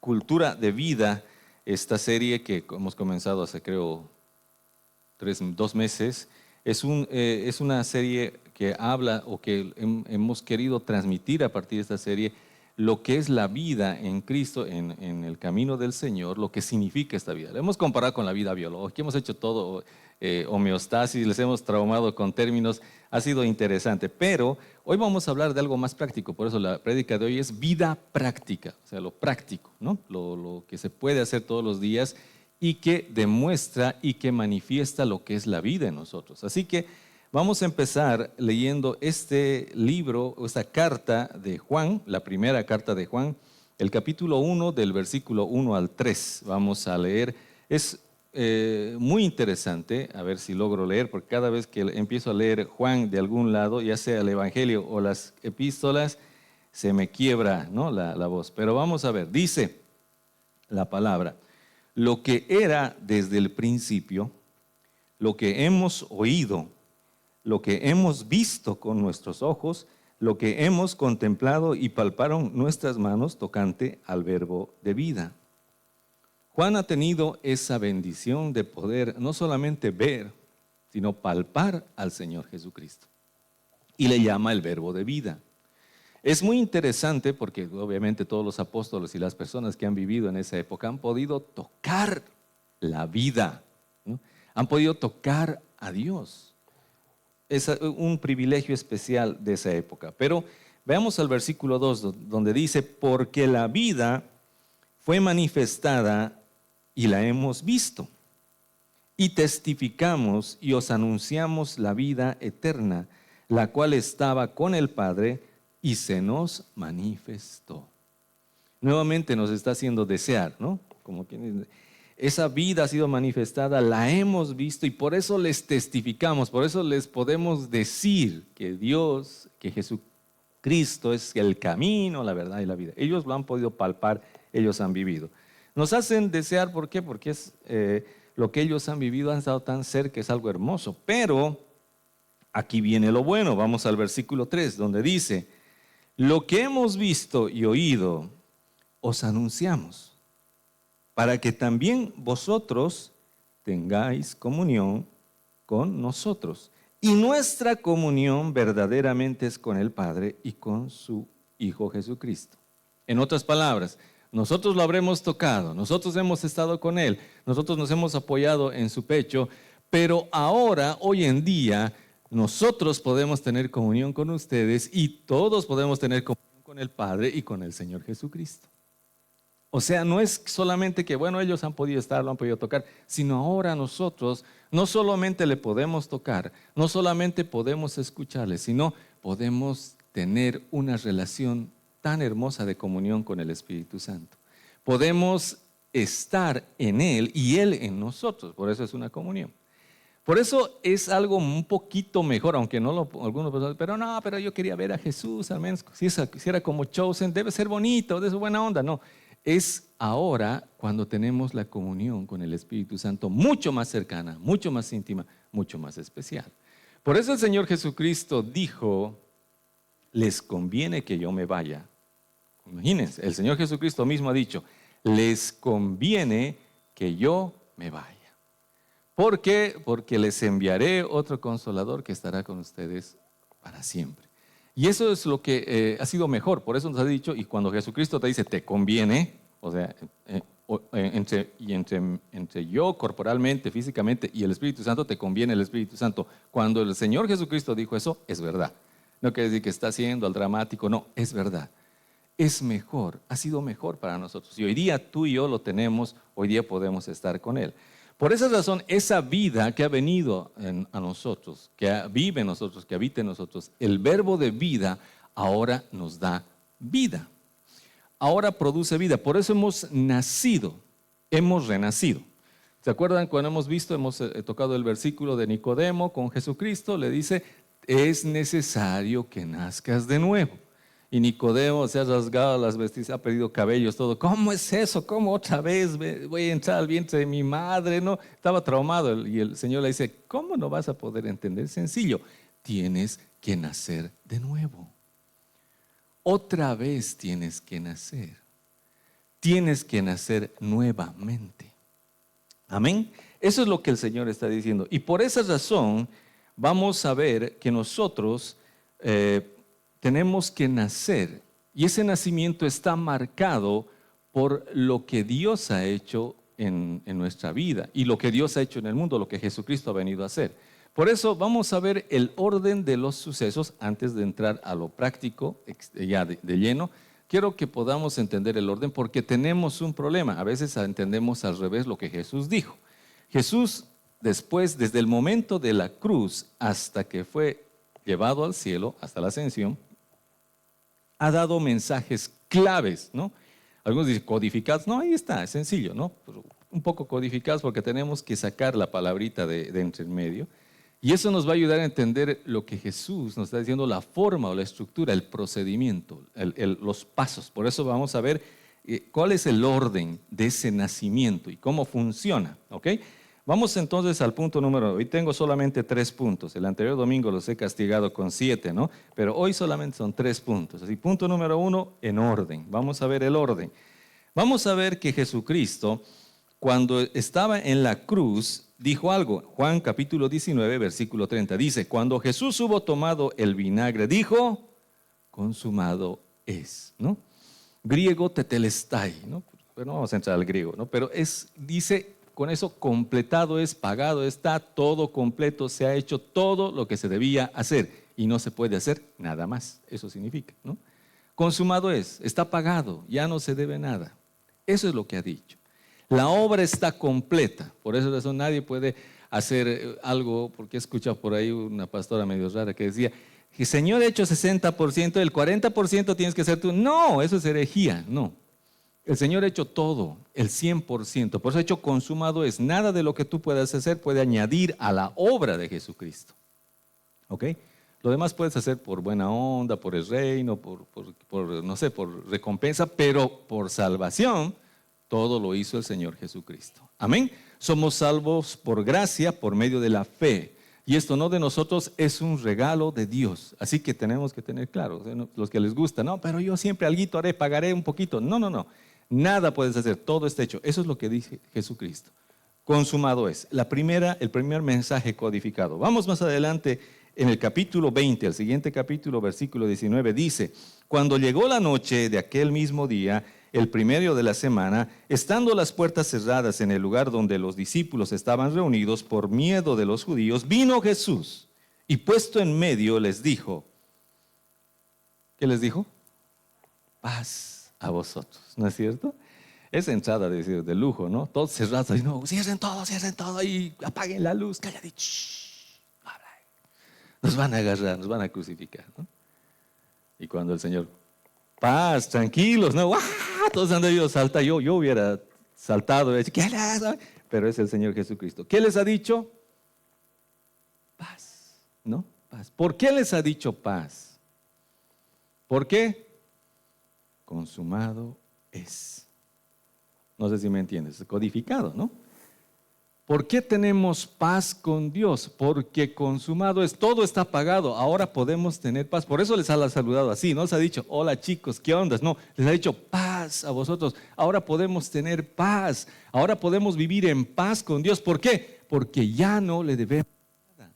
Cultura de Vida, esta serie que hemos comenzado hace creo 2 meses. Es una serie que habla o que hemos querido transmitir a partir de esta serie lo que es la vida en Cristo, en el camino del Señor, lo que significa esta vida. Lo hemos comparado con la vida biológica, hemos hecho todo, homeostasis, les hemos traumado con términos, ha sido interesante. Pero hoy vamos a hablar de algo más práctico, por eso la prédica de hoy es vida práctica, o sea, lo práctico, ¿no? Lo que se puede hacer todos los días y que demuestra y que manifiesta lo que es la vida en nosotros. Así que vamos a empezar leyendo este libro, esta carta de Juan, la primera carta de Juan, el capítulo 1 del versículo 1 al 3. Vamos a leer, es muy interesante, a ver si logro leer, porque cada vez que empiezo a leer Juan de algún lado, ya sea el Evangelio o las epístolas, se me quiebra, ¿no?, la voz. Pero vamos a ver, dice la palabra: lo que era desde el principio, lo que hemos oído, lo que hemos visto con nuestros ojos, lo que hemos contemplado y palparon nuestras manos tocante al verbo de vida. Juan ha tenido esa bendición de poder no solamente ver, sino palpar al Señor Jesucristo. Y le llama el verbo de vida. Es muy interesante porque obviamente todos los apóstoles y las personas que han vivido en esa época han podido tocar la vida, ¿no? Han podido tocar a Dios. Es un privilegio especial de esa época. Pero veamos al versículo 2, donde dice: porque la vida fue manifestada y la hemos visto, y testificamos y os anunciamos la vida eterna, la cual estaba con el Padre y se nos manifestó. Nuevamente nos está haciendo desear, ¿no? Como quien, esa vida ha sido manifestada, la hemos visto y por eso les testificamos, por eso les podemos decir que Dios, que Jesucristo es el camino, la verdad y la vida. Ellos lo han podido palpar, ellos han vivido. Nos hacen desear, ¿por qué? Porque es lo que ellos han vivido, han estado tan cerca, es algo hermoso. Pero aquí viene lo bueno, vamos al versículo 3, donde dice: lo que hemos visto y oído os anunciamos, para que también vosotros tengáis comunión con nosotros. Y nuestra comunión verdaderamente es con el Padre y con su Hijo Jesucristo. En otras palabras, nosotros lo habremos tocado, nosotros hemos estado con Él, nosotros nos hemos apoyado en su pecho, pero ahora, hoy en día, nosotros podemos tener comunión con ustedes y todos podemos tener comunión con el Padre y con el Señor Jesucristo. O sea, no es solamente que, bueno, ellos han podido estar, lo han podido tocar, sino ahora nosotros no solamente le podemos tocar, no solamente podemos escucharle, sino podemos tener una relación tan hermosa de comunión con el Espíritu Santo. Podemos estar en Él y Él en nosotros, por eso es una comunión. Por eso es algo un poquito mejor, aunque no algunos pensan, pero yo quería ver a Jesús, al menos si era como Chosen, debe ser bonito, de su buena onda. No, es ahora cuando tenemos la comunión con el Espíritu Santo mucho más cercana, mucho más íntima, mucho más especial. Por eso el Señor Jesucristo dijo: les conviene que yo me vaya. Imagínense, el Señor Jesucristo mismo ha dicho: les conviene que yo me vaya. ¿Por qué? Porque les enviaré otro consolador que estará con ustedes para siempre. Y eso es lo que ha sido mejor, por eso nos ha dicho, y cuando Jesucristo te dice te conviene, o sea, entre yo corporalmente, físicamente y el Espíritu Santo, te conviene el Espíritu Santo. Cuando el Señor Jesucristo dijo eso, es verdad. No quiere decir que está haciendo al dramático, no, es verdad. Es mejor, ha sido mejor para nosotros. Y hoy día tú y yo lo tenemos, hoy día podemos estar con Él. Por esa razón, esa vida que ha venido a nosotros, que vive en nosotros, que habita en nosotros, el verbo de vida ahora nos da vida. Ahora produce vida. Por eso hemos nacido, hemos renacido. ¿Se acuerdan cuando hemos tocado el versículo de Nicodemo con Jesucristo? Le dice: es necesario que nazcas de nuevo. Y Nicodemo se ha rasgado las vestiduras, ha perdido cabellos, todo. ¿Cómo es eso? ¿Cómo otra vez voy a entrar al vientre de mi madre? No, estaba traumado. Y el Señor le dice: ¿cómo no vas a poder entender? Sencillo, tienes que nacer de nuevo. Otra vez tienes que nacer. tienes que nacer nuevamente. Amén. Eso es lo que el Señor está diciendo. Y por esa razón vamos a ver que nosotros tenemos que nacer. Y ese nacimiento está marcado por lo que Dios ha hecho en nuestra vida y lo que Dios ha hecho en el mundo, lo que Jesucristo ha venido a hacer. Por eso vamos a ver el orden de los sucesos antes de entrar a lo práctico, ya de lleno. Quiero que podamos entender el orden porque tenemos un problema. A veces entendemos al revés lo que Jesús dijo. Jesús, después, desde el momento de la cruz hasta que fue llevado al cielo, hasta la ascensión, ha dado mensajes claves, ¿no? Algunos dicen codificados. No, ahí está, es sencillo, ¿no? Pero un poco codificados porque tenemos que sacar la palabrita de entre el medio. Y eso nos va a ayudar a entender lo que Jesús nos está diciendo, la forma o la estructura, el procedimiento, los pasos. Por eso vamos a ver cuál es el orden de ese nacimiento y cómo funciona, ¿ok? Vamos entonces al punto número, hoy tengo solamente 3 puntos, el anterior domingo los he castigado con 7, ¿no? Pero hoy solamente son 3 puntos. Así, punto número 1, en orden. Vamos a ver el orden. Vamos a ver que Jesucristo, cuando estaba en la cruz, dijo algo. Juan capítulo 19, versículo 30, dice, cuando Jesús hubo tomado el vinagre, dijo, consumado es, ¿no? Griego tetelestai, ¿no? Pero no vamos a entrar al griego, ¿no? Pero dice, con eso completado es, pagado está, todo completo, se ha hecho todo lo que se debía hacer y no se puede hacer nada más. Eso significa, ¿no? Consumado es, está pagado, ya no se debe nada. Eso es lo que ha dicho. La obra está completa, por esa razón nadie puede hacer algo, porque he escuchado por ahí una pastora medio rara que decía, el Señor ha hecho 60%, el 40% tienes que hacer tú. No, eso es herejía, no. El Señor ha hecho todo, el 100%, por eso ha hecho consumado es, nada de lo que tú puedas hacer puede añadir a la obra de Jesucristo. ¿Ok? Lo demás puedes hacer por buena onda, por el reino, no sé, por recompensa, pero por salvación, todo lo hizo el Señor Jesucristo. Amén. Somos salvos por gracia, por medio de la fe. Y esto no de nosotros, es un regalo de Dios. Así que tenemos que tener claro, los que les gusta, no, pero yo siempre alguito haré, pagaré un poquito. No, no, no. Nada puedes hacer, todo está hecho. Eso es lo que dice Jesucristo. Consumado es. El primer mensaje codificado. Vamos más adelante en el capítulo 20, el siguiente capítulo, versículo 19, dice, cuando llegó la noche de aquel mismo día, el primero de la semana, estando las puertas cerradas en el lugar donde los discípulos estaban reunidos por miedo de los judíos, vino Jesús y puesto en medio les dijo, ¿qué les dijo? Paz a vosotros, ¿no es cierto? Esa entrada de lujo, ¿no? Todos cerrados, y no, cierren todo y apaguen la luz, calladito. Nos van a agarrar, nos van a crucificar, ¿no? Y cuando el Señor, paz, tranquilos, ¿no? ¡Ah! Todos han debido saltar, yo hubiera saltado, pero es el Señor Jesucristo. ¿Qué les ha dicho? Paz, ¿no? Paz. ¿Por qué les ha dicho paz? ¿Por qué? Consumado es. No sé si me entiendes, es codificado, ¿no? ¿Por qué tenemos paz con Dios? Porque consumado es, todo está pagado, ahora podemos tener paz. Por eso les ha saludado así, no les ha dicho, hola chicos, ¿qué onda? No, les ha dicho paz a vosotros. Ahora podemos tener paz, ahora podemos vivir en paz con Dios. ¿Por qué? Porque ya no le debemos nada.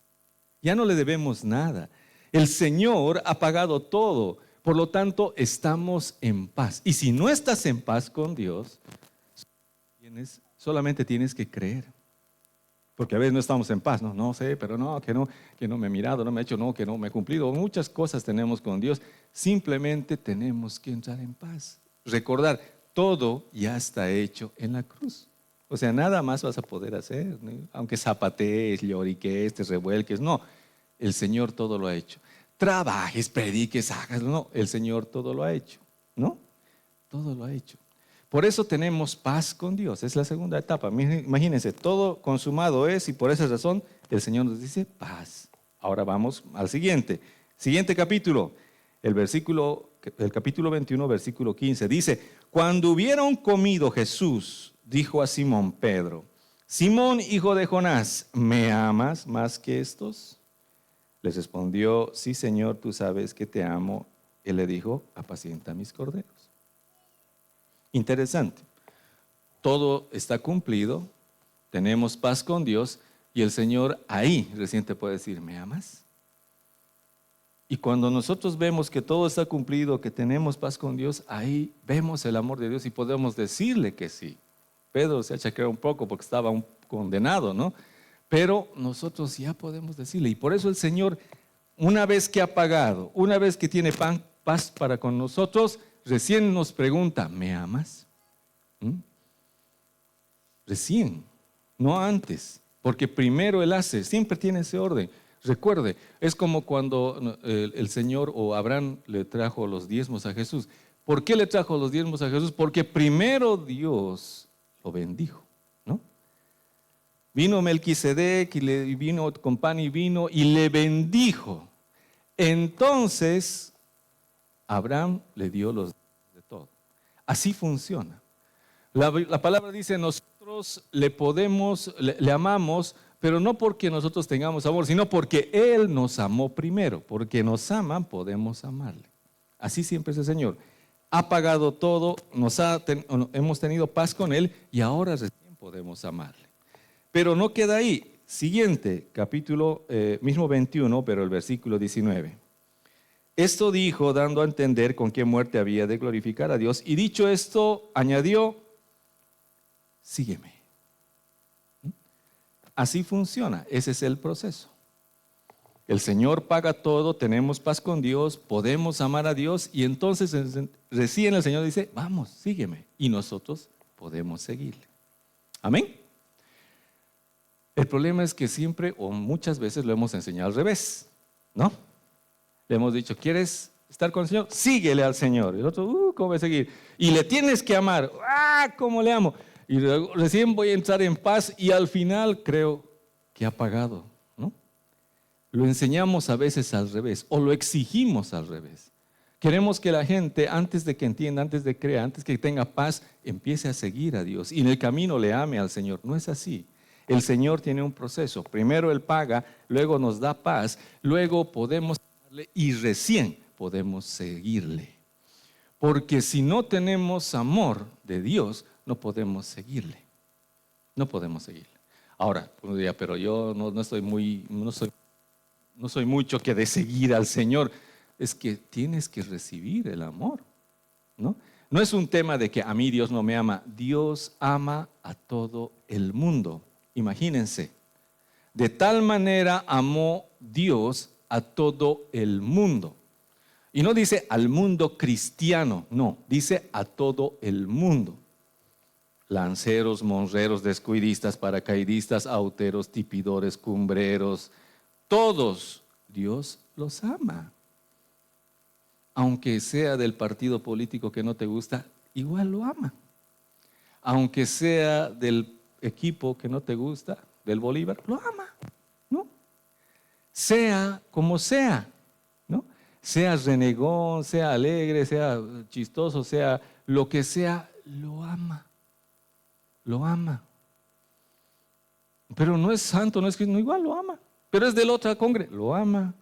Ya no le debemos nada. El Señor ha pagado todo, por lo tanto estamos en paz. Y si no estás en paz con Dios, solamente tienes que creer. Porque a veces no estamos en paz, no sé, pero que no me he mirado, no me he hecho, que no me he cumplido. Muchas cosas tenemos con Dios. Simplemente tenemos que entrar en paz. Recordar, todo ya está hecho en la cruz. O sea, nada más vas a poder hacer, ¿no? Aunque zapatees, lloriques, te revuelques. No, el Señor todo lo ha hecho. Trabajes, prediques, hagas, no, el Señor todo lo ha hecho, ¿no? Todo lo ha hecho. Por eso tenemos paz con Dios, es la segunda etapa. Imagínense, todo consumado es y por esa razón el Señor nos dice paz. Ahora vamos al siguiente capítulo, el capítulo 21, versículo 15, dice, cuando hubieron comido Jesús, dijo a Simón Pedro, Simón, hijo de Jonás, ¿me amas más que estos? Les respondió, sí Señor, tú sabes que te amo. Él le dijo, apacienta mis corderos. Interesante. Todo está cumplido, tenemos paz con Dios y el Señor ahí recién te puede decir, ¿me amas? Y cuando nosotros vemos que todo está cumplido, que tenemos paz con Dios, ahí vemos el amor de Dios y podemos decirle que sí. Pedro se achacrea un poco porque estaba condenado, ¿no? Pero nosotros ya podemos decirle. Y por eso el Señor, una vez que ha pagado, una vez que tiene paz para con nosotros, recién nos pregunta, ¿me amas? Recién, no antes. Porque primero Él hace, siempre tiene ese orden. Recuerde, es como cuando el Señor o Abraham le trajo los diezmos a Jesús. ¿Por qué le trajo los diezmos a Jesús? Porque primero Dios lo bendijo, ¿no? Vino Melquisedec y vino con pan y vino y le bendijo. Entonces, Abraham le dio los de todo. Así funciona. La palabra dice, nosotros le amamos, pero no porque nosotros tengamos amor, sino porque Él nos amó primero. Porque nos aman, podemos amarle. Así siempre es el Señor. Ha pagado todo, hemos tenido paz con Él y ahora recién podemos amarle. Pero no queda ahí. Siguiente, capítulo mismo 21, pero el versículo 19. Esto dijo, dando a entender con qué muerte había de glorificar a Dios. Y dicho esto, añadió, sígueme. Así funciona, ese es el proceso. El Señor paga todo, tenemos paz con Dios, podemos amar a Dios y entonces recién el Señor dice, vamos, sígueme. Y nosotros podemos seguirle. Amén. El problema es que siempre o muchas veces lo hemos enseñado al revés, ¿no? Le hemos dicho, ¿quieres estar con el Señor? Síguele al Señor. Y el otro, ¿cómo voy a seguir? Y le tienes que amar. ¿Cómo le amo? Y luego, recién voy a entrar en paz y al final creo que ha pagado, ¿no? Lo enseñamos a veces al revés o lo exigimos al revés. Queremos que la gente, antes de que entienda, antes de creer, antes que tenga paz, empiece a seguir a Dios y en el camino le ame al Señor. No es así. El Señor tiene un proceso. Primero Él paga, luego nos da paz, luego podemos amarle y recién podemos seguirle. Porque si no tenemos amor de Dios, no podemos seguirle. No podemos seguirle. Ahora, uno diría, pero yo no soy mucho que de seguir al Señor. Es que tienes que recibir el amor, ¿no? No es un tema de que a mí Dios no me ama. Dios ama a todo el mundo. Imagínense, de tal manera amó Dios a todo el mundo. Y no dice al mundo cristiano, no, dice a todo el mundo. Lanceros, monreros, descuidistas, paracaidistas, auteros, tipidores, cumbreros, todos Dios los ama. Aunque sea del partido político que no te gusta, igual lo ama. Aunque sea del equipo que no te gusta, del Bolívar, lo ama, ¿no? Sea como sea, ¿no? Sea renegón, sea alegre, sea chistoso, sea lo que sea, lo ama. Lo ama. Pero no es santo, no es cristiano, igual lo ama. Pero es de la otra congre, lo ama.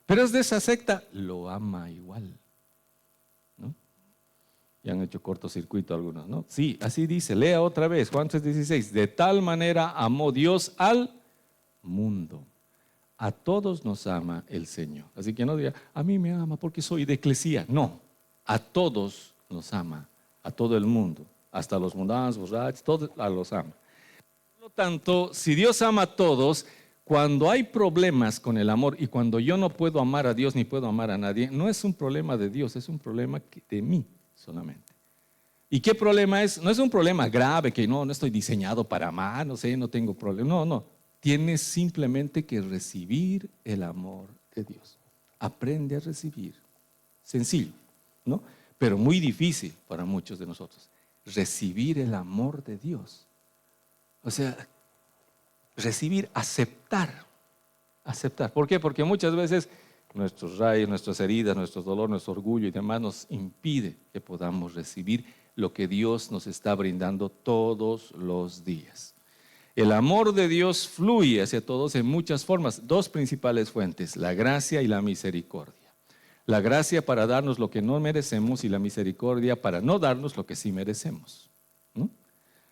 Pero es de esa secta, lo ama igual. ¿No? Ya han hecho cortocircuito algunos, ¿no? Sí, así dice, lea otra vez, Juan 3:16. De tal manera amó Dios al mundo. A todos nos ama el Señor. Así que no diga, a mí me ama porque soy de eclesía. No, a todos nos ama, a todo el mundo. Hasta los mundanos, borrachos, todos los ama. Por lo tanto, si Dios ama a todos, cuando hay problemas con el amor y cuando yo no puedo amar a Dios ni puedo amar a nadie, no es un problema de Dios, es un problema de mí solamente. ¿Y qué problema es? No es un problema grave que no estoy diseñado para amar, no sé, no tengo problema. No. Tienes simplemente que recibir el amor de Dios. Aprende a recibir. Sencillo, ¿no? Pero muy difícil para muchos de nosotros. Recibir el amor de Dios. O sea, recibir, aceptar. ¿Por qué? Porque muchas veces nuestros rayos, nuestras heridas, nuestros dolores, nuestro orgullo y demás nos impide que podamos recibir lo que Dios nos está brindando todos los días. El amor de Dios fluye hacia todos en muchas formas. Dos principales fuentes, la gracia y la misericordia. La gracia para darnos lo que no merecemos y la misericordia para no darnos lo que sí merecemos. ¿No?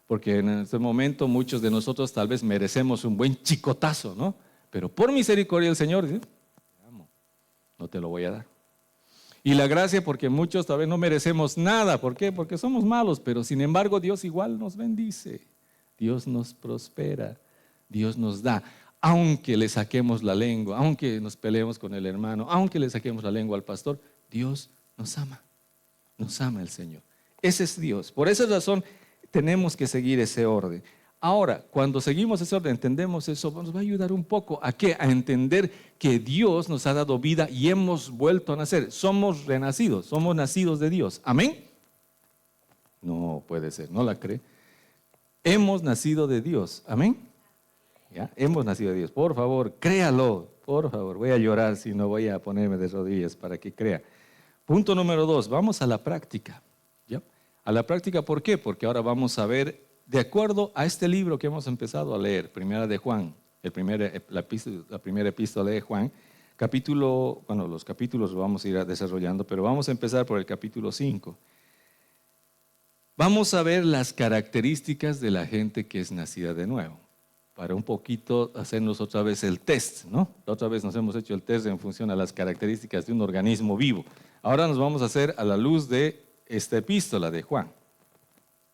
Porque en este momento muchos de nosotros tal vez merecemos un buen chicotazo, ¿no? Pero por misericordia del Señor dice, te amo, no te lo voy a dar. Y la gracia porque muchos tal vez no merecemos nada. ¿Por qué? Porque somos malos, pero sin embargo Dios igual nos bendice. Dios nos prospera, Dios nos da. Aunque le saquemos la lengua, aunque nos peleemos con el hermano, aunque le saquemos la lengua al pastor, Dios nos ama el Señor. Ese es Dios. Por esa razón tenemos que seguir ese orden. Ahora, cuando seguimos ese orden, entendemos eso, nos va a ayudar un poco. ¿A qué? A entender que Dios nos ha dado vida y hemos vuelto a nacer. Somos renacidos, somos nacidos de Dios. ¿Amén? No puede ser, ¿no la cree? Hemos nacido de Dios. ¿Amén? ¿Ya? Hemos nacido de Dios. Por favor, créalo. Por favor, voy a llorar si no voy a ponerme de rodillas para que crea. Punto número 2, vamos a la práctica. ¿Ya? A la práctica, ¿por qué? Porque ahora vamos a ver, de acuerdo a este libro que hemos empezado a leer, Primera de Juan, la primera epístola de Juan, los capítulos los vamos a ir desarrollando, pero vamos a empezar por el capítulo 5. Vamos a ver las características de la gente que es nacida de nuevo, para un poquito hacernos otra vez el test, ¿no? La otra vez nos hemos hecho el test en función a las características de un organismo vivo. Ahora nos vamos a hacer a la luz de esta epístola de Juan.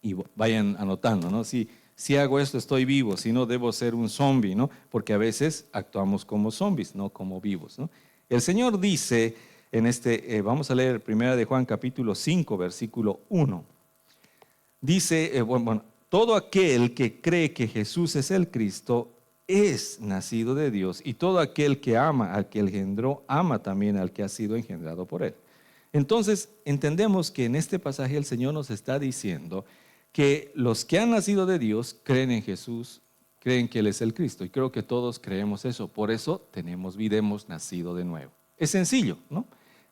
Y vayan anotando, ¿no? Si hago esto estoy vivo, si no debo ser un zombie, ¿no? Porque a veces actuamos como zombies, no como vivos, ¿no? El Señor dice vamos a leer 1 de Juan capítulo 5, versículo 1. Dice, todo aquel que cree que Jesús es el Cristo es nacido de Dios, y todo aquel que ama al que engendró, ama también al que ha sido engendrado por él. Entonces, entendemos que en este pasaje el Señor nos está diciendo que los que han nacido de Dios creen en Jesús, creen que Él es el Cristo, y creo que todos creemos eso. Por eso tenemos vida, hemos nacido de nuevo. Es sencillo, ¿no?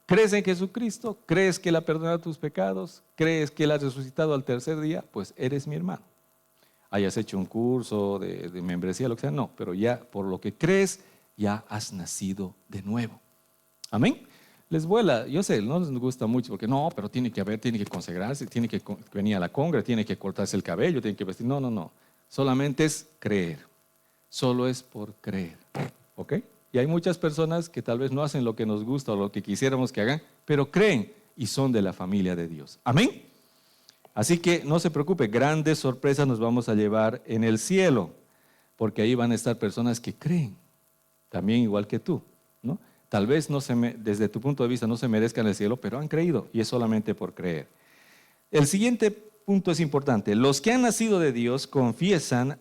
¿Crees en Jesucristo? ¿Crees que Él ha perdonado tus pecados? ¿Crees que Él ha resucitado al tercer día? Pues eres mi hermano. Hayas hecho un curso de membresía, lo que sea, no, pero ya por lo que crees, ya has nacido de nuevo. Amén. Les vuela, yo sé, no les gusta mucho porque no, pero tiene que consagrarse, tiene que venir a la congra, tiene que cortarse el cabello, tiene que vestir. No. Solamente es creer. Solo es por creer. ¿Ok? Y hay muchas personas que tal vez no hacen lo que nos gusta o lo que quisiéramos que hagan, pero creen y son de la familia de Dios. Amén. Así que no se preocupe, grandes sorpresas nos vamos a llevar en el cielo, porque ahí van a estar personas que creen, también igual que tú, ¿no? Tal vez desde tu punto de vista no se merezcan el cielo, pero han creído y es solamente por creer. El siguiente punto es importante. Los que han nacido de Dios confiesan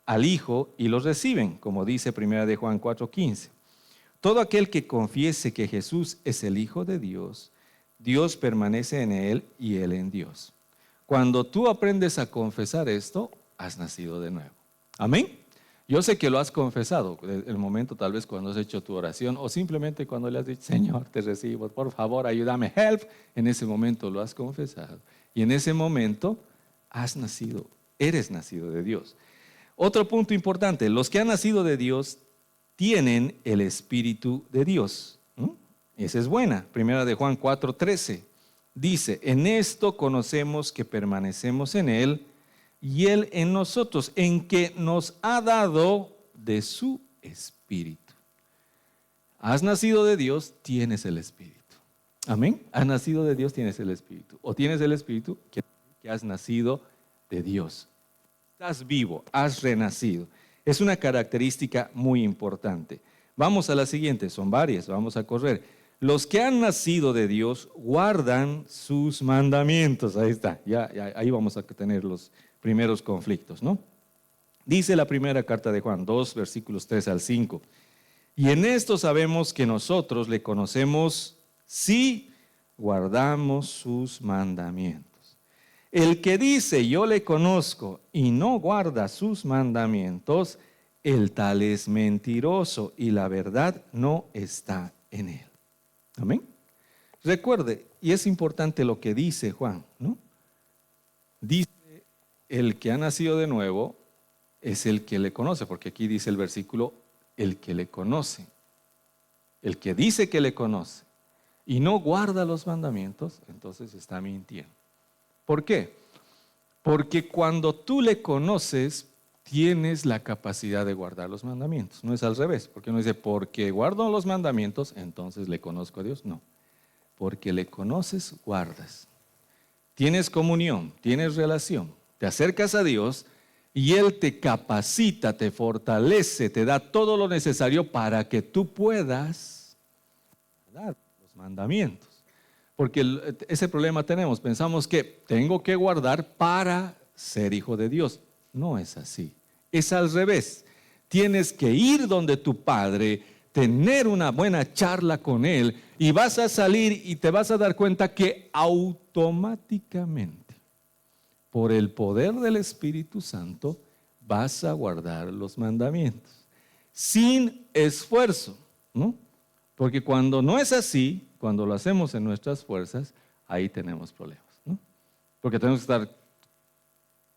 al Hijo y los reciben, como dice 1 de Juan 4:15. Todo aquel que confiese que Jesús es el Hijo de Dios, Dios permanece en él y él en Dios. Cuando tú aprendes a confesar esto, has nacido de nuevo. Amén. Yo sé que lo has confesado, el momento tal vez cuando has hecho tu oración o simplemente cuando le has dicho, Señor, te recibo, por favor, ayúdame, help. En ese momento lo has confesado y en ese momento eres nacido de Dios. Otro punto importante, los que han nacido de Dios tienen el Espíritu de Dios. Esa es buena. 1 de Juan 4:13 dice, en esto conocemos que permanecemos en Él y Él en nosotros, en que nos ha dado de su Espíritu. Has nacido de Dios, tienes el Espíritu. Amén. Has nacido de Dios, tienes el Espíritu. O tienes el Espíritu que has nacido de Dios. Estás vivo, has renacido. Es una característica muy importante. Vamos a la siguiente, son varias, vamos a correr. Los que han nacido de Dios guardan sus mandamientos. Ahí está, ahí vamos a tener los primeros conflictos, ¿no? Dice la primera carta de Juan 2, versículos 3 al 5. Y en esto sabemos que nosotros le conocemos si guardamos sus mandamientos. El que dice yo le conozco y no guarda sus mandamientos, el tal es mentiroso y la verdad no está en él. Amén. Recuerde, y es importante lo que dice Juan, ¿no? Dice, el que ha nacido de nuevo es el que le conoce, porque aquí dice el versículo, el que le conoce. El que dice que le conoce. y no guarda los mandamientos, entonces está mintiendo. ¿Por qué? Porque cuando tú le conoces, tienes la capacidad de guardar los mandamientos. No es al revés, porque uno dice, porque guardo los mandamientos, entonces le conozco a Dios. No, porque le conoces, guardas. Tienes comunión, tienes relación, te acercas a Dios y Él te capacita, te fortalece, te da todo lo necesario para que tú puedas guardar los mandamientos. Porque ese problema tenemos, pensamos que tengo que guardar para ser hijo de Dios. No es así, es al revés. Tienes que ir donde tu Padre, tener una buena charla con Él y vas a salir y te vas a dar cuenta que automáticamente, por el poder del Espíritu Santo, vas a guardar los mandamientos, sin esfuerzo, ¿no? Porque cuando no es así, cuando lo hacemos en nuestras fuerzas, ahí tenemos problemas, ¿no? Porque tenemos que estar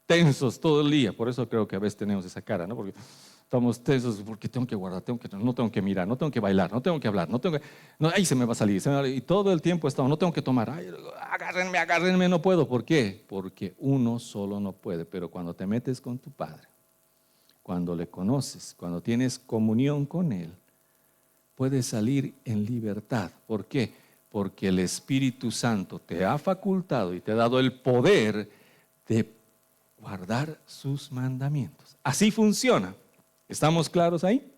tensos todo el día, por eso creo que a veces tenemos esa cara, ¿no? Porque estamos tensos, porque tengo que guardar, no tengo que mirar, no tengo que bailar, no tengo que hablar, ahí se me va a salir, y todo el tiempo estamos, no tengo que tomar, ay, agárrenme, no puedo. ¿Por qué? Porque uno solo no puede, pero cuando te metes con tu Padre, cuando le conoces, cuando tienes comunión con Él, puedes salir en libertad. ¿Por qué? Porque el Espíritu Santo te ha facultado y te ha dado el poder de guardar sus mandamientos. Así funciona. ¿Estamos claros ahí?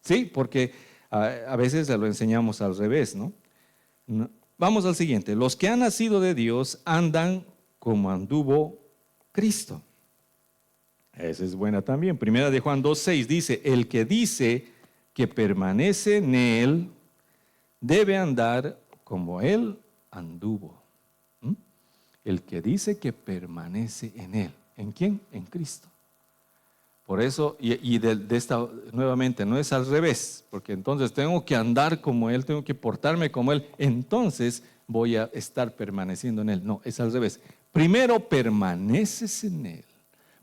Sí, porque a veces lo enseñamos al revés, ¿no? Vamos al siguiente. Los que han nacido de Dios andan como anduvo Cristo. Esa es buena también. Primera de Juan 2:6 dice, el que dice que permanece en Él debe andar como Él anduvo. El que dice que permanece en Él. ¿En quién? En Cristo. Por eso, de esta, nuevamente, no es al revés, porque entonces tengo que andar como Él, tengo que portarme como Él, entonces voy a estar permaneciendo en Él. No, es al revés. Primero permaneces en Él,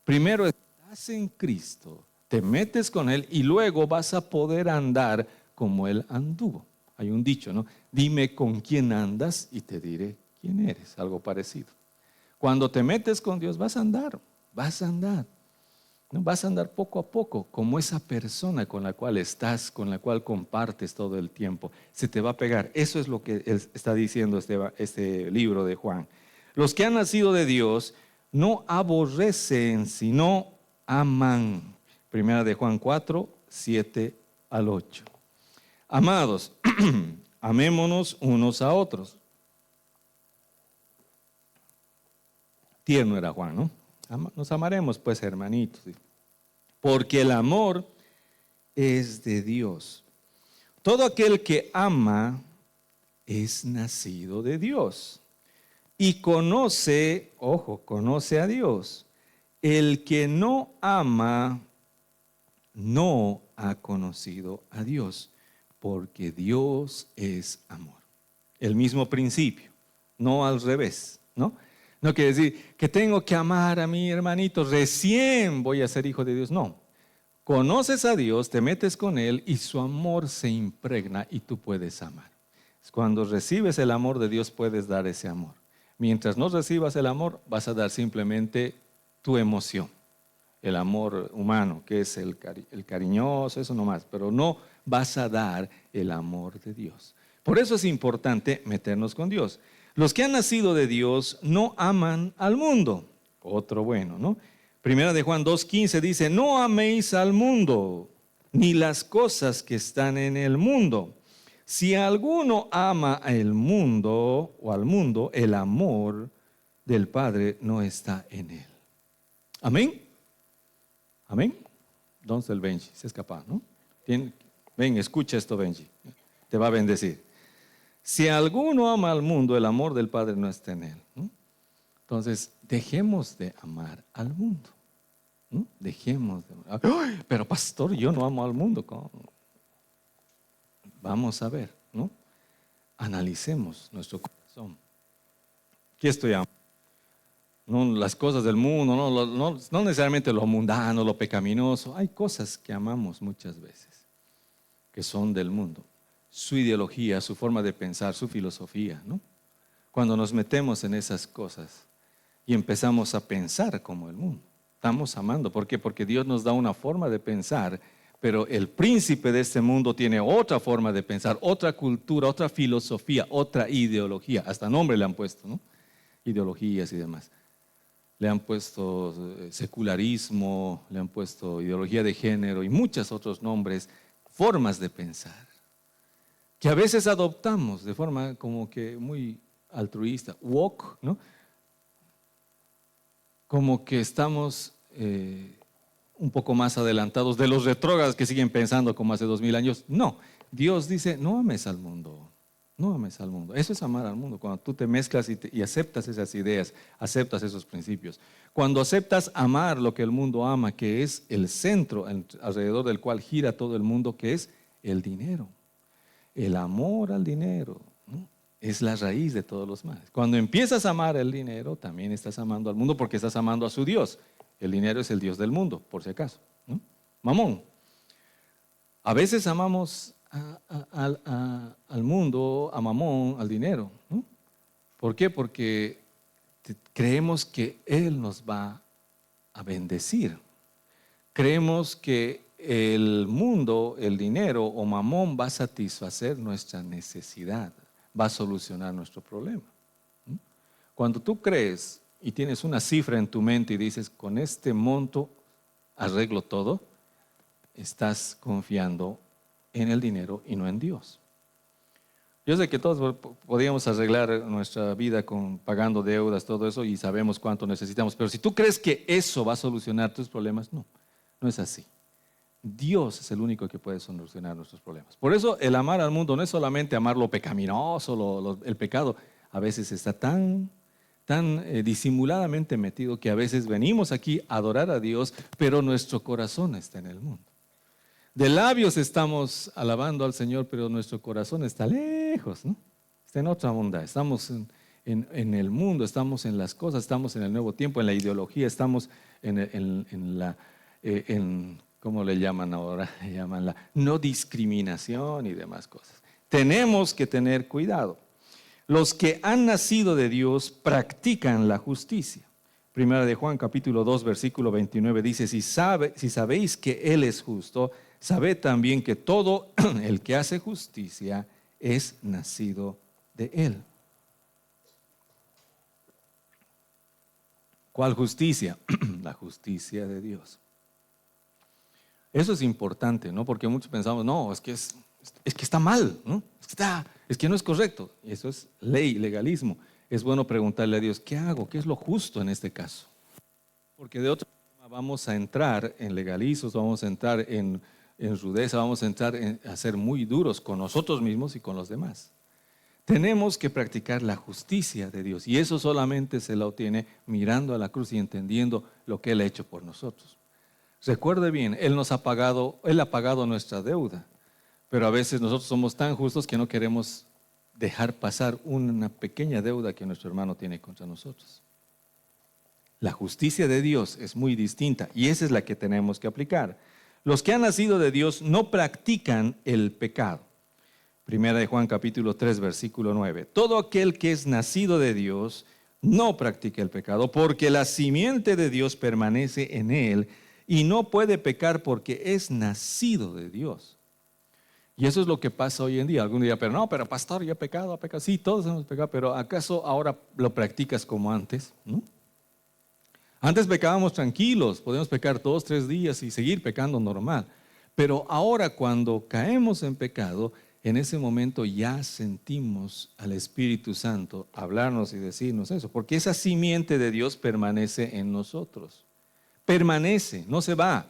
primero estás en Cristo, te metes con Él y luego vas a poder andar como Él anduvo. Hay un dicho, ¿no? Dime con quién andas y te diré quién eres, algo parecido. Cuando te metes con Dios vas a andar, ¿no? Vas a andar poco a poco como esa persona con la cual estás, con la cual compartes todo el tiempo. Se te va a pegar. Eso es lo que está diciendo este libro de Juan. Los que han nacido de Dios no aborrecen, sino aman. Primera de Juan 4, 7 al 8. Amados, amémonos unos a otros. Tierno era Juan, ¿no? Nos amaremos pues, hermanitos, porque el amor es de Dios. Todo aquel que ama es nacido de Dios y conoce, conoce a Dios. El que no ama no ha conocido a Dios, porque Dios es amor. El mismo principio, no al revés, ¿no? No quiere decir que tengo que amar a mi hermanito, recién voy a ser hijo de Dios. No, conoces a Dios, te metes con Él y su amor se impregna y tú puedes amar. Cuando recibes el amor de Dios puedes dar ese amor. Mientras no recibas el amor, vas a dar simplemente tu emoción. El amor humano, que es el cariñoso, eso nomás, pero no vas a dar el amor de Dios. Por eso es importante meternos con Dios. Los que han nacido de Dios no aman al mundo. Otro bueno, ¿no? Primera de Juan 2:15 dice, no améis al mundo, ni las cosas que están en el mundo. Si alguno ama al mundo, el amor del Padre no está en él. Amén. Amén. Entonces el Benji se escapa, ¿no? Ven, escucha esto, Benji. Te va a bendecir. Si alguno ama al mundo, el amor del Padre no está en él, ¿no? Entonces, dejemos de amar al mundo, ¿no? Dejemos de amar. ¡Ay, pero pastor, yo no amo al mundo! ¿Cómo? Vamos a ver, ¿no? Analicemos nuestro corazón. ¿Qué estoy amando? No las cosas del mundo, no necesariamente lo mundano, lo pecaminoso. Hay cosas que amamos muchas veces, que son del mundo. su ideología, su forma de pensar, su filosofía, ¿no? Cuando nos metemos en esas cosas y empezamos a pensar como el mundo, estamos amando. ¿Por qué? Porque Dios nos da una forma de pensar, pero el príncipe de este mundo tiene otra forma de pensar, otra cultura, otra filosofía, otra ideología. Hasta nombre le han puesto, ¿no? Ideologías y demás. Le han puesto secularismo, le han puesto ideología de género y muchos otros nombres, formas de pensar, que a veces adoptamos de forma como que muy altruista, woke, ¿no? Como que estamos un poco más adelantados de los retrógrados que siguen pensando como hace 2000 años. No, Dios dice, no ames al mundo, no ames al mundo. Eso es amar al mundo, cuando tú te mezclas y aceptas esas ideas, aceptas esos principios. Cuando aceptas amar lo que el mundo ama, que es el centro alrededor del cual gira todo el mundo, que es el dinero. El amor al dinero, ¿no? Es la raíz de todos los males. Cuando empiezas a amar el dinero, también estás amando al mundo porque estás amando a su Dios. El dinero es el Dios del mundo, por si acaso, ¿no? Mamón. A veces amamos al mundo, a Mamón, al dinero, ¿no? ¿Por qué? Porque creemos que Él nos va a bendecir. Creemos que el mundo, el dinero o Mamón va a satisfacer nuestra necesidad, va a solucionar nuestro problema. Cuando tú crees y tienes una cifra en tu mente y dices, con este monto arreglo todo, estás confiando en el dinero y no en Dios. Yo sé que todos podríamos arreglar nuestra vida pagando deudas, todo eso, y sabemos cuánto necesitamos, pero si tú crees que eso va a solucionar tus problemas, no, no es así. Dios es el único que puede solucionar nuestros problemas. Por eso el amar al mundo no es solamente amar lo pecaminoso, el pecado. A veces está tan disimuladamente metido que a veces venimos aquí a adorar a Dios, pero nuestro corazón está en el mundo. De labios estamos alabando al Señor, pero nuestro corazón está lejos, ¿no? Está en otra onda. Estamos en el mundo, estamos en las cosas, estamos en el nuevo tiempo, en la ideología, estamos ¿cómo le llaman ahora? Le llaman la no discriminación y demás cosas. Tenemos que tener cuidado. Los que han nacido de Dios practican la justicia. Primera de Juan capítulo 2 versículo 29 dice, si sabéis que Él es justo, sabed también que todo el que hace justicia es nacido de Él. ¿Cuál justicia? La justicia de Dios. Eso es importante, ¿no? Porque muchos pensamos, no, es que está mal, ¿no? Es que no es correcto. Y eso es ley, legalismo. Es bueno preguntarle a Dios, ¿qué hago? ¿Qué es lo justo en este caso? Porque de otra forma vamos a entrar en legalismos, vamos a entrar en rudeza, vamos a entrar a ser muy duros con nosotros mismos y con los demás. Tenemos que practicar la justicia de Dios y eso solamente se lo obtiene mirando a la cruz y entendiendo lo que Él ha hecho por nosotros. Recuerde bien, Él ha pagado nuestra deuda, pero a veces nosotros somos tan justos que no queremos dejar pasar una pequeña deuda que nuestro hermano tiene contra nosotros. La justicia de Dios es muy distinta y esa es la que tenemos que aplicar. Los que han nacido de Dios no practican el pecado. Primera de Juan capítulo 3 versículo 9. Todo aquel que es nacido de Dios no practica el pecado porque la simiente de Dios permanece en él y no puede pecar porque es nacido de Dios. Y eso es lo que pasa hoy en día. Algún día, pero pastor, yo he pecado, Sí, todos hemos pecado, pero ¿acaso ahora lo practicas como antes? ¿No? Antes pecábamos tranquilos, podíamos pecar 2, 3 días y seguir pecando normal. Pero ahora cuando caemos en pecado, en ese momento ya sentimos al Espíritu Santo hablarnos y decirnos eso, porque esa simiente de Dios permanece en nosotros. Permanece, no se va.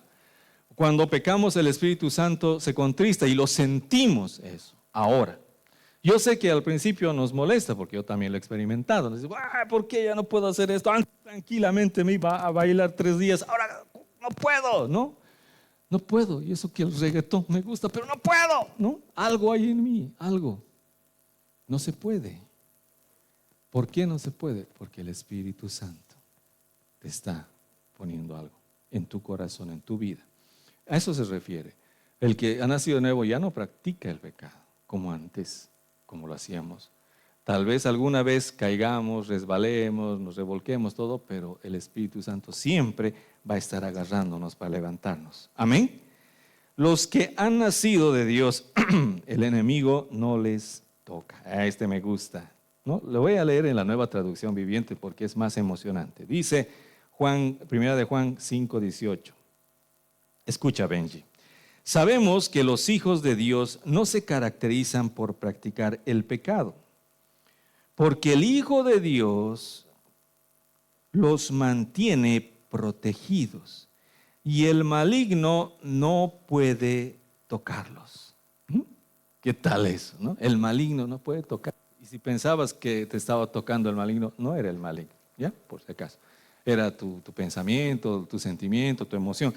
Cuando pecamos el Espíritu Santo se contrista y lo sentimos eso, ahora. Yo sé que al principio nos molesta, porque yo también lo he experimentado. Nos digo, ¿por qué ya no puedo hacer esto? Antes tranquilamente me iba a bailar 3 días, ahora no puedo, ¿no? No puedo, y eso que el reggaetón me gusta, pero no puedo, ¿no? Algo hay en mí, algo. No se puede. ¿Por qué no se puede? Porque el Espíritu Santo te está poniendo algo en tu corazón, en tu vida. A eso se refiere. El que ha nacido de nuevo ya no practica el pecado. como antes, como lo hacíamos. Tal vez alguna vez caigamos, resbalemos, nos revolquemos todo, pero el Espíritu Santo siempre va a estar agarrándonos para levantarnos. Amén. Los que han nacido de Dios, el enemigo no les toca. A este me gusta, ¿no? Lo voy a leer en la Nueva Traducción Viviente porque es más emocionante. Dice Primera de Juan 5:18. Escucha, Benji. Sabemos que los hijos de Dios no se caracterizan por practicar el pecado, porque el Hijo de Dios los mantiene protegidos y el maligno no puede tocarlos. ¿Qué tal eso, no? El maligno no puede tocar. Y si pensabas que te estaba tocando el maligno, no era el maligno, ¿ya? Por si acaso. Era tu pensamiento, tu sentimiento, tu emoción.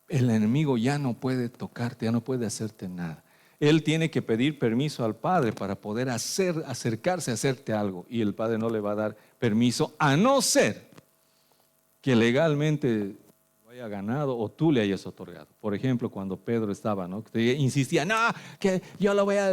El enemigo ya no puede tocarte, ya no puede hacerte nada. Él tiene que pedir permiso al Padre para poder acercarse a hacerte algo. Y el Padre no le va a dar permiso, a no ser que legalmente lo haya ganado o tú le hayas otorgado. Por ejemplo, cuando Pedro estaba, ¿no? Insistía, no, que yo lo voy a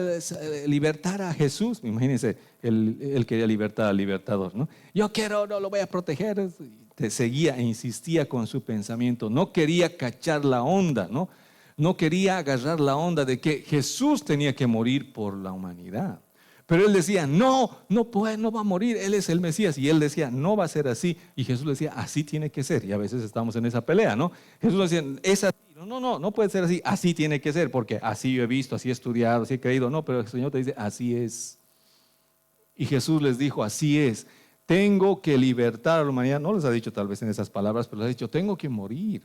libertar a Jesús. Imagínense, él quería libertar al libertador, ¿no? Yo quiero, no lo voy a proteger. Te seguía e insistía con su pensamiento. No quería cachar la onda, ¿no? No quería agarrar la onda de que Jesús tenía que morir por la humanidad. Pero él decía, no va a morir, él es el Mesías. Y él decía, no va a ser así. Y Jesús le decía, así tiene que ser. Y a veces estamos en esa pelea, ¿no? Jesús le decía, es así. No puede ser así. Así tiene que ser, porque así yo he visto, así he estudiado, así he creído. No, pero el Señor te dice, así es. Y Jesús les dijo, así es. Tengo que libertar a la humanidad. No les ha dicho tal vez en esas palabras, pero les ha dicho, tengo que morir.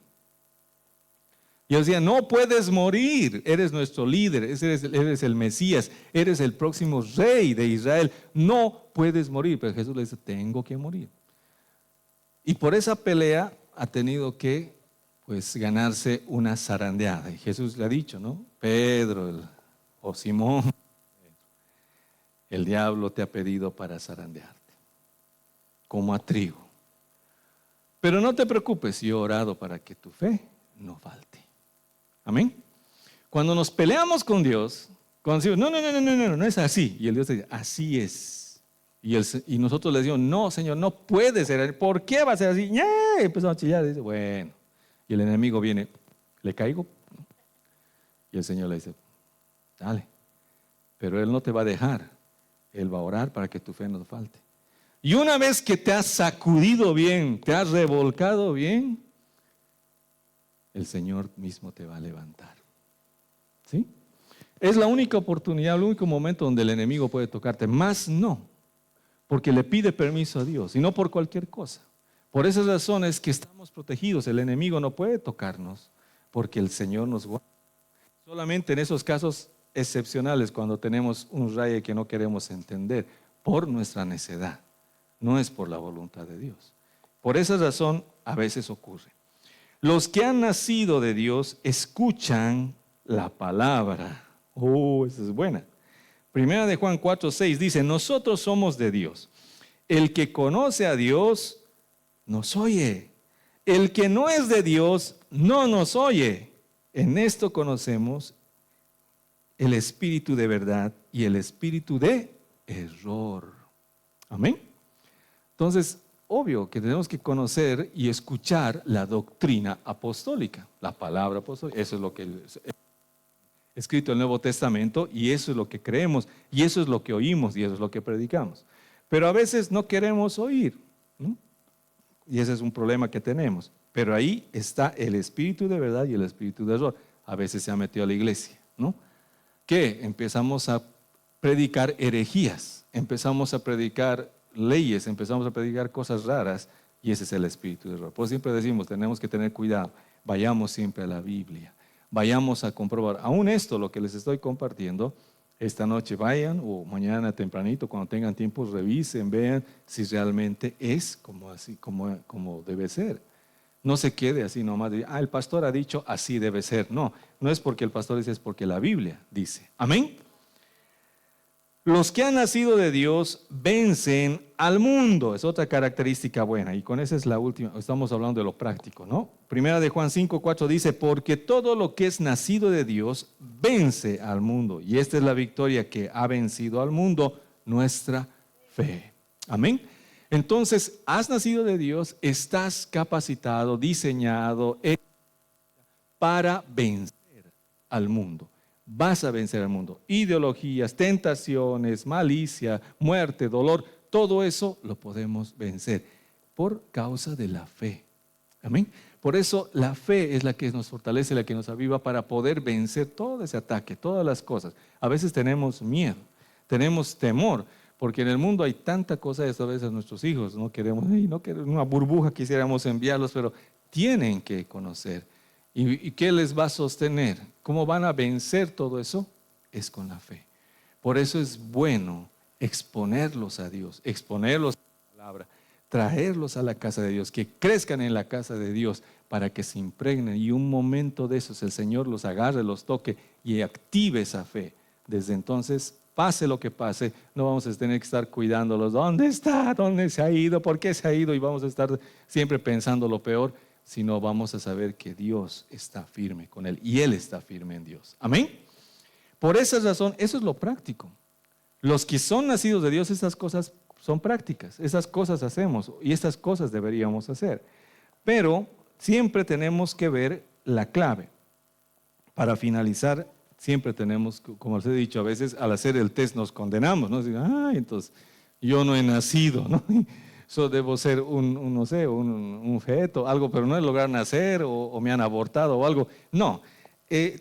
Y él decía, no puedes morir, eres nuestro líder, eres el Mesías, eres el próximo rey de Israel, no puedes morir. Pero Jesús le dice, tengo que morir. Y por esa pelea ha tenido que, pues, ganarse una zarandeada. Y Jesús le ha dicho, ¿no? Pedro o Simón, el diablo te ha pedido para zarandearte, como a trigo. Pero no te preocupes, yo he orado para que tu fe no falte. Amén. Cuando nos peleamos con Dios, cuando decimos, no es así. Y el Dios dice, así es. Y nosotros le decimos, no, Señor, no puede ser. ¿Por qué va a ser así? Y empezamos a chillar. Y dice, bueno. Y el enemigo viene, ¿le caigo? Y el Señor le dice, dale. Pero Él no te va a dejar. Él va a orar para que tu fe no falte. Y una vez que te has sacudido bien, te has revolcado bien, el Señor mismo te va a levantar. ¿Sí? Es la única oportunidad, el único momento donde el enemigo puede tocarte. Más no, porque le pide permiso a Dios y no por cualquier cosa. Por esas razones que estamos protegidos. El enemigo no puede tocarnos porque el Señor nos guarda. Solamente en esos casos excepcionales, cuando tenemos un rayo que no queremos entender por nuestra necedad, no es por la voluntad de Dios. Por esa razón a veces ocurre. Los que han nacido de Dios escuchan la palabra. Esa es buena. Primera de Juan 4:6 dice, nosotros somos de Dios. El que conoce a Dios nos oye. El que no es de Dios no nos oye. En esto conocemos el espíritu de verdad y el espíritu de error. Amén. Entonces, obvio que tenemos que conocer y escuchar la doctrina apostólica, la palabra apostólica. Eso es lo que es escrito en el Nuevo Testamento y eso es lo que creemos y eso es lo que oímos y eso es lo que predicamos. Pero a veces no queremos oír, ¿no? Y ese es un problema que tenemos. Pero ahí está el espíritu de verdad y el espíritu de error. A veces se ha metido a la iglesia, ¿no? Que empezamos a predicar herejías, empezamos a predicar leyes, empezamos a predicar cosas raras y ese es el espíritu de error. Por eso siempre decimos, tenemos que tener cuidado, vayamos siempre a la Biblia, vayamos a comprobar. Aún esto, lo que les estoy compartiendo, esta noche vayan o mañana tempranito, cuando tengan tiempo, revisen, vean si realmente es como debe ser. No se quede así nomás de, el pastor ha dicho así debe ser. No es porque el pastor dice, es porque la Biblia dice. Amén. Los que han nacido de Dios vencen al mundo. Es otra característica buena. Y con esa es la última. Estamos hablando de lo práctico, ¿no? Primera de Juan 5:4 dice, porque todo lo que es nacido de Dios vence al mundo. Y esta es la victoria que ha vencido al mundo, nuestra fe. Amén. Entonces, has nacido de Dios, estás capacitado, diseñado para vencer al mundo. Vas a vencer al mundo. Ideologías, tentaciones, malicia, muerte, dolor, todo eso lo podemos vencer por causa de la fe. Amén. Por eso la fe es la que nos fortalece, la que nos aviva para poder vencer todo ese ataque, todas las cosas. A veces tenemos miedo, tenemos temor, porque en el mundo hay tanta cosa, a veces nuestros hijos no queremos una burbuja, quisiéramos enviarlos, pero tienen que conocer. ¿Y qué les va a sostener? ¿Cómo van a vencer todo eso? Es con la fe. Por eso es bueno exponerlos a Dios, exponerlos a la palabra, traerlos a la casa de Dios, que crezcan en la casa de Dios para que se impregnen y un momento de esos el Señor los agarre, los toque y active esa fe. Desde entonces, pase lo que pase, no vamos a tener que estar cuidándolos. ¿Dónde está? ¿Dónde se ha ido? ¿Por qué se ha ido? Y vamos a estar siempre pensando lo peor, sino vamos a saber que Dios está firme con él y él está firme en Dios. Amén. Por esa razón, eso es lo práctico. Los que son nacidos de Dios, estas cosas son prácticas, esas cosas hacemos y estas cosas deberíamos hacer. Pero siempre tenemos que ver la clave. Para finalizar, siempre tenemos, como les he dicho, a veces al hacer el test nos condenamos, ¿no? Entonces yo no he nacido, ¿no? Yo debo ser un feto, algo, pero no he logrado nacer o me han abortado o algo. No,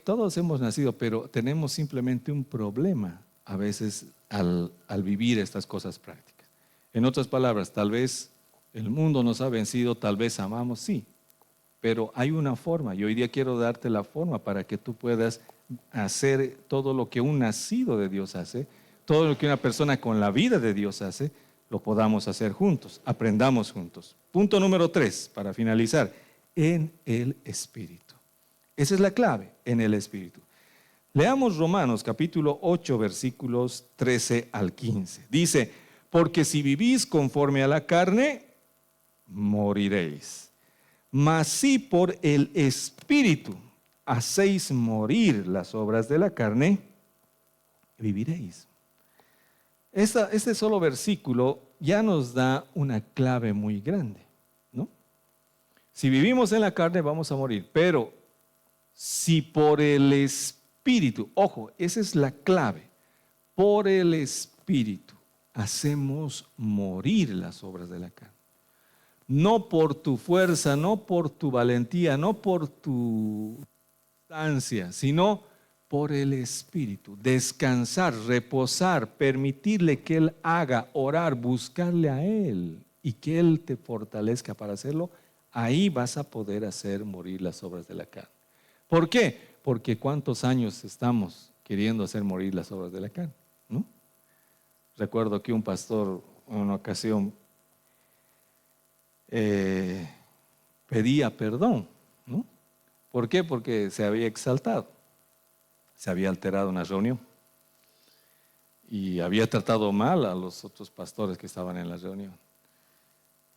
todos hemos nacido, pero tenemos simplemente un problema a veces al vivir estas cosas prácticas. En otras palabras, tal vez el mundo nos ha vencido, tal vez amamos, sí, pero hay una forma y hoy día quiero darte la forma para que tú puedas hacer todo lo que un nacido de Dios hace, todo lo que una persona con la vida de Dios hace, lo podamos hacer juntos, aprendamos juntos. Punto número 3, para finalizar, en el Espíritu. Esa es la clave, en el Espíritu. Leamos Romanos capítulo 8, versículos 13 al 15. Dice, porque si vivís conforme a la carne, moriréis. Mas si por el Espíritu hacéis morir las obras de la carne, viviréis. Este solo versículo ya nos da una clave muy grande, ¿no? Si vivimos en la carne vamos a morir, pero si por el Espíritu, ojo, esa es la clave, por el Espíritu hacemos morir las obras de la carne. No por tu fuerza, no por tu valentía, no por tu ansia, sino por el Espíritu. Descansar, reposar, permitirle que Él haga, orar, buscarle a Él y que Él te fortalezca para hacerlo. Ahí vas a poder hacer morir las obras de la carne. ¿Por qué? Porque ¿cuántos años estamos queriendo hacer morir las obras de la carne? ¿No? Recuerdo que un pastor en una ocasión pedía perdón, ¿no? ¿Por qué? Porque se había exaltado, se había alterado en una reunión y había tratado mal a los otros pastores que estaban en la reunión.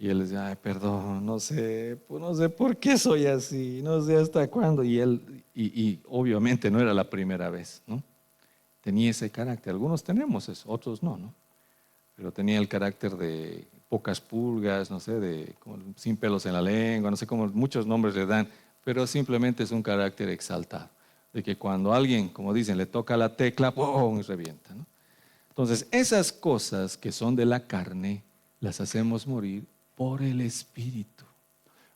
Y él decía, ay, perdón, no sé por qué soy así, no sé hasta cuándo. Y él, y obviamente no era la primera vez, ¿no? Tenía ese carácter. Algunos tenemos eso, otros no, ¿no? Pero tenía el carácter de pocas pulgas, no sé, sin pelos en la lengua, no sé cómo muchos nombres le dan, pero simplemente es un carácter exaltado, de que cuando alguien, como dicen, le toca la tecla, ¡pum!, y revienta, ¿no? Entonces, esas cosas que son de la carne, las hacemos morir por el Espíritu,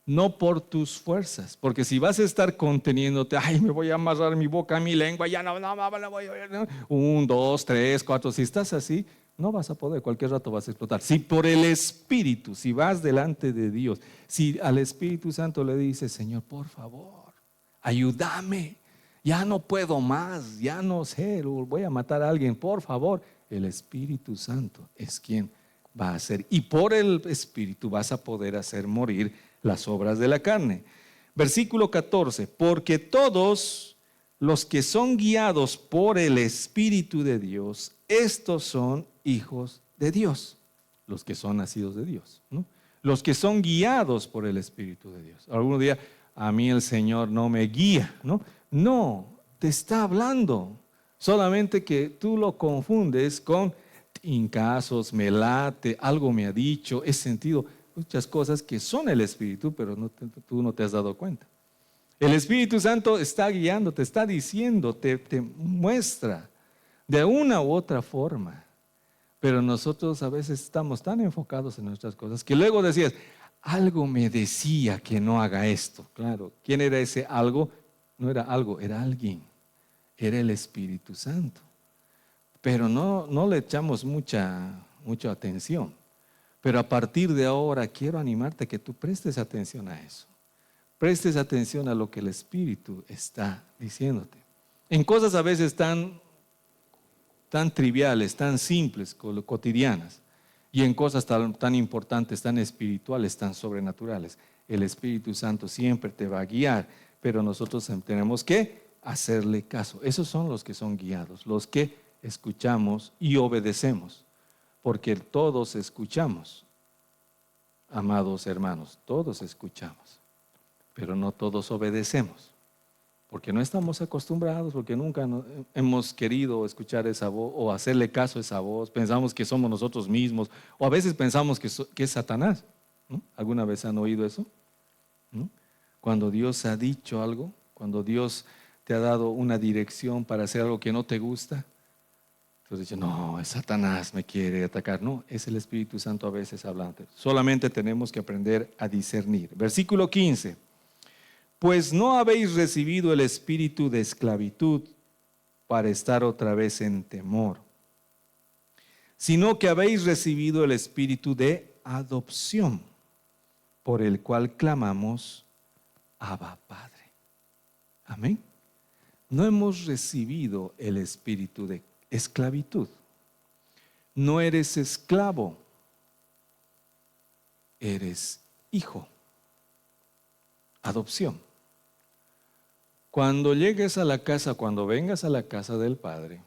no por tus fuerzas, porque si vas a estar conteniéndote, ay, me voy a amarrar mi boca, mi lengua, ya no voy a oír, ¿no? 1, 2, 3, 4, si estás así, no vas a poder, cualquier rato vas a explotar. Si por el Espíritu, si vas delante de Dios, si al Espíritu Santo le dices, Señor, por favor, ayúdame, ya no puedo más, ya no sé, voy a matar a alguien, por favor, el Espíritu Santo es quien va a hacer. Y por el Espíritu vas a poder hacer morir las obras de la carne. Versículo 14, porque todos los que son guiados por el Espíritu de Dios, estos son hijos de Dios, los que son nacidos de Dios, ¿no? Los que son guiados por el Espíritu de Dios. Algún día, a mí el Señor no me guía, ¿no? No, te está hablando. Solamente que tú lo confundes con hincazos, me late, algo me ha dicho, he sentido muchas cosas que son el Espíritu, pero tú no te has dado cuenta. El Espíritu Santo está guiando, te está diciendo, te muestra de una u otra forma. Pero nosotros a veces estamos tan enfocados en nuestras cosas que luego decías, algo me decía que no haga esto. Claro, ¿quién era ese algo? No era algo, era alguien. Era el Espíritu Santo. Pero no le echamos mucha atención. Pero a partir de ahora quiero animarte a que tú prestes atención a eso. Prestes atención a lo que el Espíritu está diciéndote. En cosas a veces tan triviales, tan simples, cotidianas, y en cosas tan importantes, tan espirituales, tan sobrenaturales. El Espíritu Santo siempre te va a guiar, pero nosotros tenemos que hacerle caso. Esos son los que son guiados, los que escuchamos y obedecemos, porque todos escuchamos, amados hermanos, todos escuchamos, pero no todos obedecemos. Porque no estamos acostumbrados, porque nunca hemos querido escuchar esa voz o hacerle caso a esa voz. Pensamos que somos nosotros mismos, o a veces pensamos que es Satanás, ¿no? ¿Alguna vez han oído eso? ¿No? Cuando Dios ha dicho algo, cuando Dios te ha dado una dirección para hacer algo que no te gusta, entonces dices, no, es Satanás, me quiere atacar. No, es el Espíritu Santo a veces hablando. Solamente tenemos que aprender a discernir. Versículo 15. Pues no habéis recibido el espíritu de esclavitud para estar otra vez en temor, sino que habéis recibido el espíritu de adopción, por el cual clamamos, Abba, Padre. Amén. No hemos recibido el espíritu de esclavitud. No eres esclavo, eres hijo. Adopción. Cuando llegues a la casa, cuando vengas a la casa del Padre,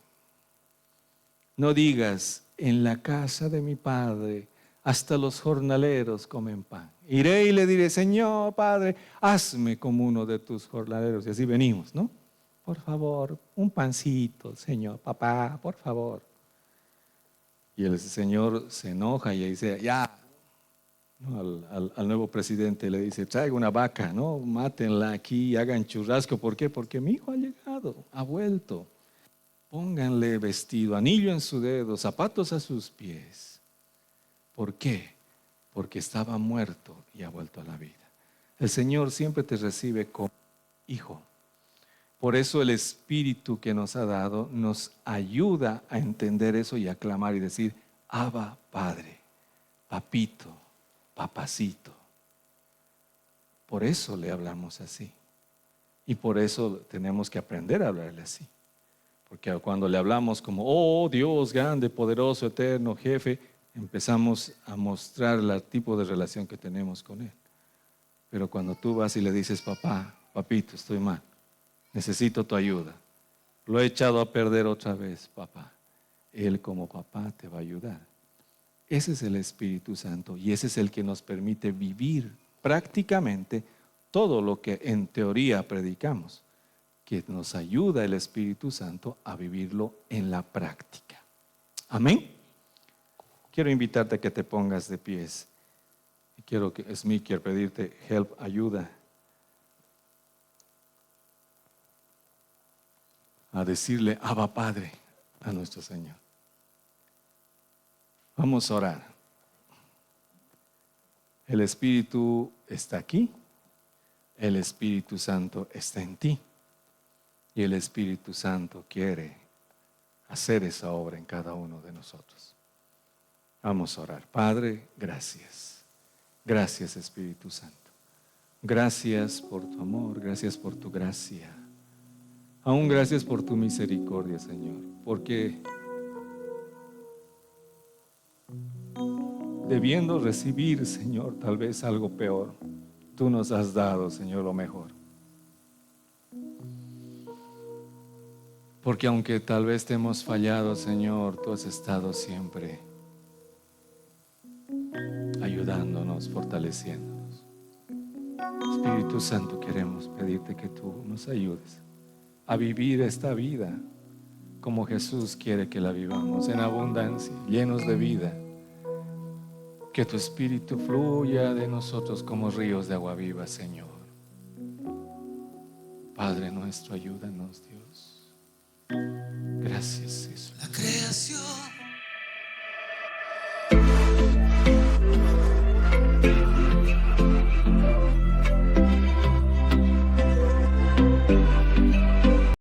no digas, en la casa de mi Padre hasta los jornaleros comen pan. Iré y le diré, Señor Padre, hazme como uno de tus jornaleros. Y así venimos, ¿no? Por favor, un pancito, Señor, papá, por favor. Y el Señor se enoja y dice, ya. ¿No? Al nuevo presidente le dice, traiga una vaca, ¿no? Mátenla aquí, hagan churrasco. ¿Por qué? Porque mi hijo ha llegado, ha vuelto. Pónganle vestido, anillo en su dedo, zapatos a sus pies. ¿Por qué? Porque estaba muerto y ha vuelto a la vida. El Señor siempre te recibe como hijo. Por eso el Espíritu que nos ha dado nos ayuda a entender eso y a clamar y decir, Abba, Padre, papito, papacito. Por eso le hablamos así. Y por eso tenemos que aprender a hablarle así. Porque cuando le hablamos como, oh Dios grande, poderoso, eterno, jefe, empezamos a mostrar el tipo de relación que tenemos con Él. Pero cuando tú vas y le dices, papá, papito, estoy mal, necesito tu ayuda, lo he echado a perder otra vez, papá. Él como papá te va a ayudar. Ese es el Espíritu Santo y ese es el que nos permite vivir prácticamente todo lo que en teoría predicamos, que nos ayuda el Espíritu Santo a vivirlo en la práctica. Amén. Quiero invitarte a que te pongas de pies. Quiero pedirte help, ayuda, a decirle Abba Padre a nuestro Señor. Vamos a orar. El Espíritu está aquí, el Espíritu Santo está en ti y el Espíritu Santo quiere hacer esa obra en cada uno de nosotros. Vamos a orar. Padre, gracias. Gracias, Espíritu Santo. Gracias por tu amor, gracias por tu gracia. Aún gracias por tu misericordia, Señor, porque debiendo recibir, Señor, tal vez algo peor, tú nos has dado, Señor, lo mejor. Porque aunque tal vez te hemos fallado, Señor, tú has estado siempre ayudándonos, fortaleciéndonos. Espíritu Santo, queremos pedirte que tú nos ayudes a vivir esta vida como Jesús quiere que la vivamos, en abundancia, llenos de vida. Que tu Espíritu fluya de nosotros como ríos de agua viva, Señor. Padre nuestro, ayúdanos, Dios.